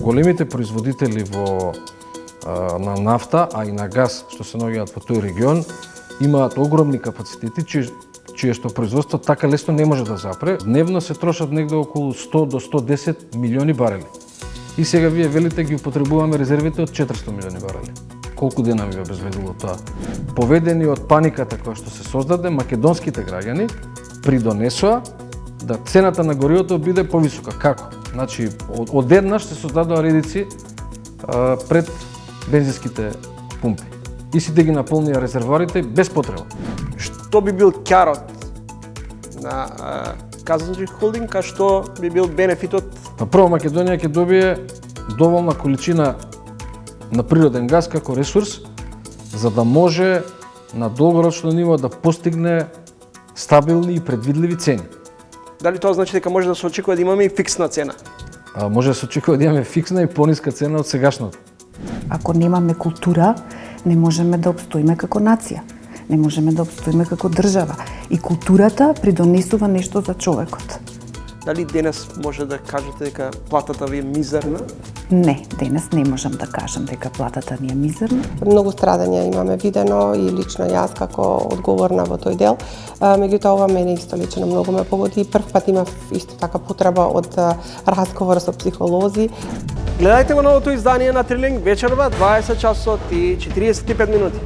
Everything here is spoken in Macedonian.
големите производители на нафта, а и на газ, што се наоѓаат во тој регион, имаат огромни капацитети, чие што производство така лесно не може да запре. Дневно се трошат негде околу 100 до 110 милиони барели. И сега вие велите ги употребуваме резервите од 400 милиони барели. Колку дена ви обезбедило тоа? Поведени од паниката која што се создаде, македонските граѓани придонесоа да цената на горивото биде повисока. Како? Значи, одеднаш се создадоа редици пред бензинските пумпи. И сите ги наполнија резервоарите без потреба. Што би бил ќарот на Казанџи холдинг, а што би бил бенефитот? Прво, Македонија ќе добие доволна количина на природен газ како ресурс, за да може на долгорочно ниво да постигне стабилни и предвидливи цени. Дали тоа значи дека може да се очекува да имаме и фиксна цена? Може да се очекува да имаме фиксна и пониска цена од сегашната. Ако немаме култура, не можеме да обстоиме како нација. Не можеме да обстоиме како држава. И културата придонесува нешто за човекот. Дали денес може да кажете дека платата ви е мизерна? Не, денес не можам да кажам дека платата ни е мизерна. Многу страдања имаме видено и лично јас како одговорна во тој дел. Меѓутоа, ова мене исто лично многу ме погоди. Прв пат имав исто така потреба од разговор со психолози. Гледајте го новото издание на Трилинг вечерва 20 часот и 45 минути.